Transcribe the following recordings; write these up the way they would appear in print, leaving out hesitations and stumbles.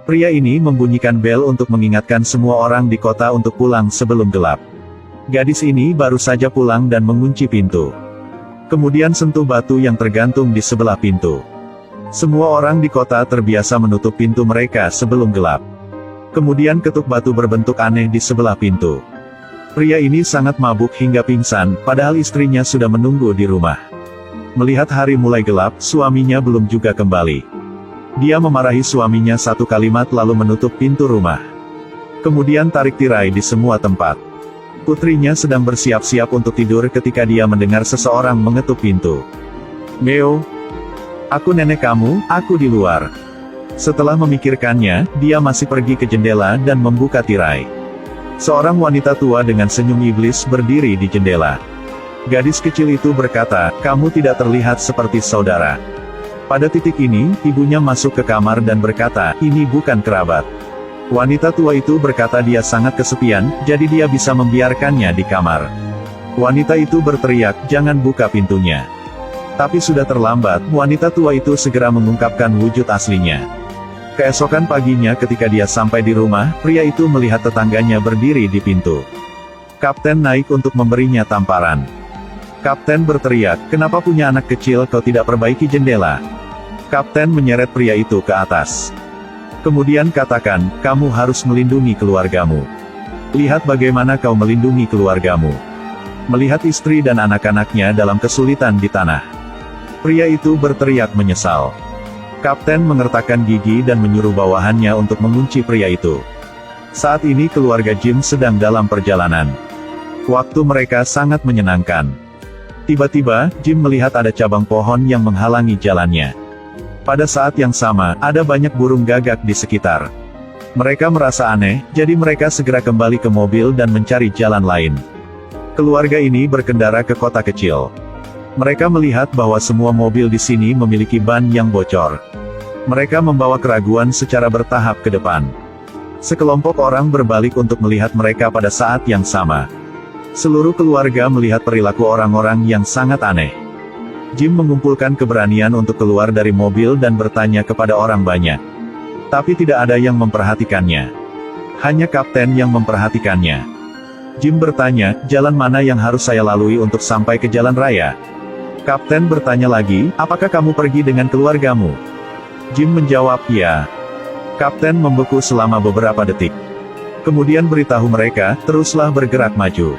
Pria ini membunyikan bel untuk mengingatkan semua orang di kota untuk pulang sebelum gelap. Gadis ini baru saja pulang dan mengunci pintu. Kemudian sentuh batu yang tergantung di sebelah pintu. Semua orang di kota terbiasa menutup pintu mereka sebelum gelap. Kemudian ketuk batu berbentuk aneh di sebelah pintu. Pria ini sangat mabuk hingga pingsan, padahal istrinya sudah menunggu di rumah. Melihat hari mulai gelap, suaminya belum juga kembali. Dia memarahi suaminya satu kalimat lalu menutup pintu rumah. Kemudian tarik tirai di semua tempat. Putrinya sedang bersiap-siap untuk tidur ketika dia mendengar seseorang mengetuk pintu. "Meo, aku nenek kamu, aku di luar." Setelah memikirkannya, dia masih pergi ke jendela dan membuka tirai. Seorang wanita tua dengan senyum iblis berdiri di jendela. Gadis kecil itu berkata, "Kamu tidak terlihat seperti saudara." Pada titik ini, ibunya masuk ke kamar dan berkata, "Ini bukan kerabat." Wanita tua itu berkata dia sangat kesepian, jadi dia bisa membiarkannya di kamar. Wanita itu berteriak, "Jangan buka pintunya." Tapi sudah terlambat, wanita tua itu segera mengungkapkan wujud aslinya. Keesokan paginya ketika dia sampai di rumah, pria itu melihat tetangganya berdiri di pintu. Kapten naik untuk memberinya tamparan. Kapten berteriak, "Kenapa punya anak kecil kau tidak perbaiki jendela?" Kapten menyeret pria itu ke atas. Kemudian katakan, "Kamu harus melindungi keluargamu. Lihat bagaimana kau melindungi keluargamu." Melihat istri dan anak-anaknya dalam kesulitan di tanah. Pria itu berteriak menyesal. Kapten mengertakkan gigi dan menyuruh bawahannya untuk mengunci pria itu. Saat ini keluarga Jim sedang dalam perjalanan. Waktu mereka sangat menyenangkan. Tiba-tiba, Jim melihat ada cabang pohon yang menghalangi jalannya. Pada saat yang sama, ada banyak burung gagak di sekitar. Mereka merasa aneh, jadi mereka segera kembali ke mobil dan mencari jalan lain. Keluarga ini berkendara ke kota kecil. Mereka melihat bahwa semua mobil di sini memiliki ban yang bocor. Mereka membawa keraguan secara bertahap ke depan. Sekelompok orang berbalik untuk melihat mereka pada saat yang sama. Seluruh keluarga melihat perilaku orang-orang yang sangat aneh. Jim mengumpulkan keberanian untuk keluar dari mobil dan bertanya kepada orang banyak. Tapi tidak ada yang memperhatikannya. Hanya kapten yang memperhatikannya. Jim bertanya, "Jalan mana yang harus saya lalui untuk sampai ke jalan raya?" Kapten bertanya lagi, "Apakah kamu pergi dengan keluargamu?" Jim menjawab, "Ya." Kapten membeku selama beberapa detik. Kemudian beritahu mereka, "Teruslah bergerak maju."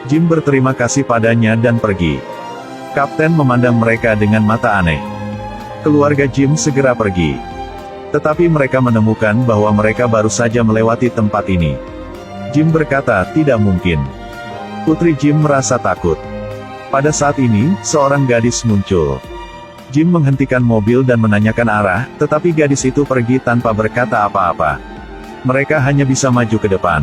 Jim berterima kasih padanya dan pergi. Kapten memandang mereka dengan mata aneh. Keluarga Jim segera pergi. Tetapi mereka menemukan bahwa mereka baru saja melewati tempat ini. Jim berkata, "Tidak mungkin." Putri Jim merasa takut. Pada saat ini, seorang gadis muncul. Jim menghentikan mobil dan menanyakan arah, tetapi gadis itu pergi tanpa berkata apa-apa. Mereka hanya bisa maju ke depan.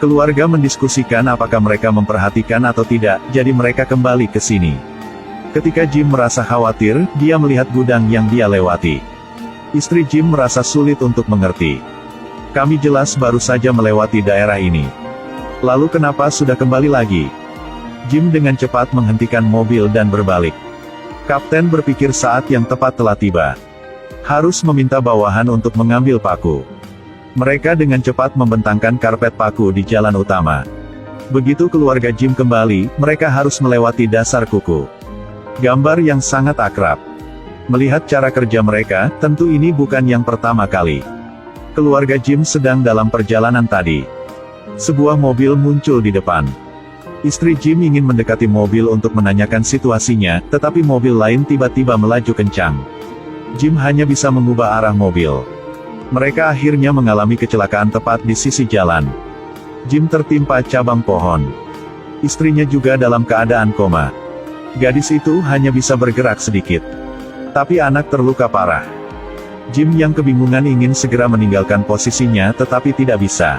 Keluarga mendiskusikan apakah mereka memperhatikan atau tidak, jadi mereka kembali ke sini. Ketika Jim merasa khawatir, dia melihat gudang yang dia lewati. Istri Jim merasa sulit untuk mengerti. "Kami jelas baru saja melewati daerah ini. Lalu kenapa sudah kembali lagi?" Jim dengan cepat menghentikan mobil dan berbalik. Kapten berpikir saat yang tepat telah tiba. Harus meminta bawahan untuk mengambil paku. Mereka dengan cepat membentangkan karpet paku di jalan utama. Begitu keluarga Jim kembali, mereka harus melewati dasar kuku. Gambar yang sangat akrab. Melihat cara kerja mereka, tentu ini bukan yang pertama kali. Keluarga Jim sedang dalam perjalanan tadi. Sebuah mobil muncul di depan. Istri Jim ingin mendekati mobil untuk menanyakan situasinya, tetapi mobil lain tiba-tiba melaju kencang. Jim hanya bisa mengubah arah mobil. Mereka akhirnya mengalami kecelakaan tepat di sisi jalan. Jim tertimpa cabang pohon. Istrinya juga dalam keadaan koma. Gadis itu hanya bisa bergerak sedikit. Tapi anak terluka parah. Jim yang kebingungan ingin segera meninggalkan posisinya tetapi tidak bisa.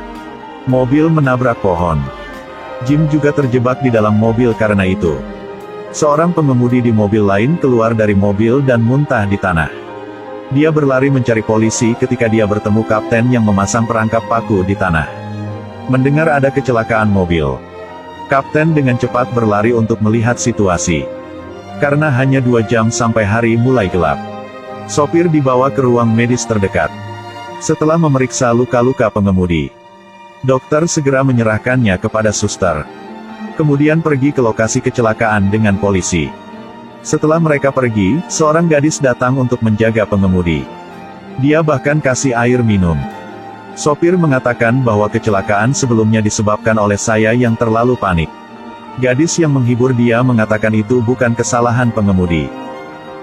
Mobil menabrak pohon. Jim juga terjebak di dalam mobil karena itu. Seorang pengemudi di mobil lain keluar dari mobil dan muntah di tanah. Dia berlari mencari polisi ketika dia bertemu kapten yang memasang perangkap paku di tanah. Mendengar ada kecelakaan mobil. Kapten dengan cepat berlari untuk melihat situasi. Karena hanya 2 jam sampai hari mulai gelap. Sopir dibawa ke ruang medis terdekat. Setelah memeriksa luka-luka pengemudi, dokter segera menyerahkannya kepada suster. Kemudian pergi ke lokasi kecelakaan dengan polisi. Setelah mereka pergi, seorang gadis datang untuk menjaga pengemudi. Dia bahkan kasih air minum. Sopir mengatakan bahwa kecelakaan sebelumnya disebabkan oleh saya yang terlalu panik. Gadis yang menghibur dia mengatakan itu bukan kesalahan pengemudi.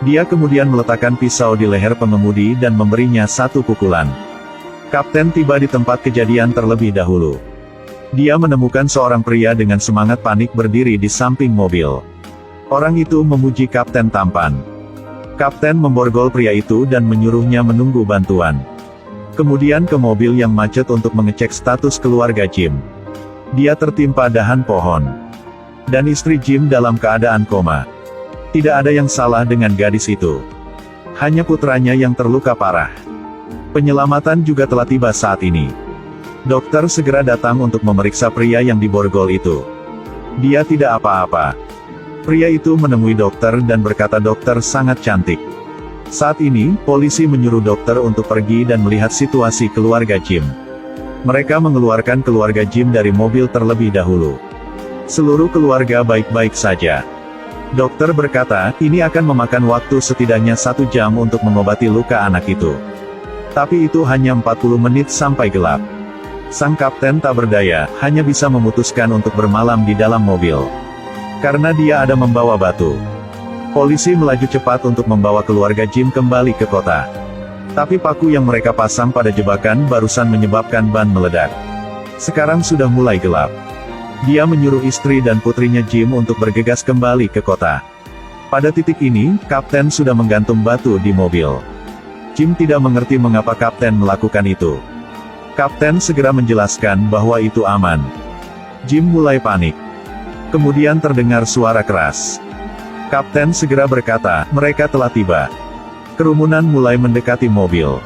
Dia kemudian meletakkan pisau di leher pengemudi dan memberinya satu pukulan. Kapten tiba di tempat kejadian terlebih dahulu. Dia menemukan seorang pria dengan semangat panik berdiri di samping mobil. Orang itu memuji Kapten tampan. Kapten memborgol pria itu dan menyuruhnya menunggu bantuan. Kemudian ke mobil yang macet untuk mengecek status keluarga Jim. Dia tertimpa dahan pohon. Dan istri Jim dalam keadaan koma. Tidak ada yang salah dengan gadis itu. Hanya putranya yang terluka parah. Penyelamatan juga telah tiba saat ini. Dokter segera datang untuk memeriksa pria yang diborgol itu. Dia tidak apa-apa. Pria itu menemui dokter dan berkata dokter sangat cantik. Saat ini, polisi menyuruh dokter untuk pergi dan melihat situasi keluarga Jim. Mereka mengeluarkan keluarga Jim dari mobil terlebih dahulu. Seluruh keluarga baik-baik saja. Dokter berkata, ini akan memakan waktu setidaknya 1 jam untuk mengobati luka anak itu. Tapi itu hanya 40 menit sampai gelap. Sang kapten tak berdaya, hanya bisa memutuskan untuk bermalam di dalam mobil. Karena dia ada membawa batu. Polisi melaju cepat untuk membawa keluarga Jim kembali ke kota. Tapi paku yang mereka pasang pada jebakan barusan menyebabkan ban meledak. Sekarang sudah mulai gelap. Dia menyuruh istri dan putrinya Jim untuk bergegas kembali ke kota. Pada titik ini, kapten sudah menggantung batu di mobil. Jim tidak mengerti mengapa kapten melakukan itu. Kapten segera menjelaskan bahwa itu aman. Jim mulai panik. Kemudian terdengar suara keras. Kapten segera berkata, mereka telah tiba. Kerumunan mulai mendekati mobil.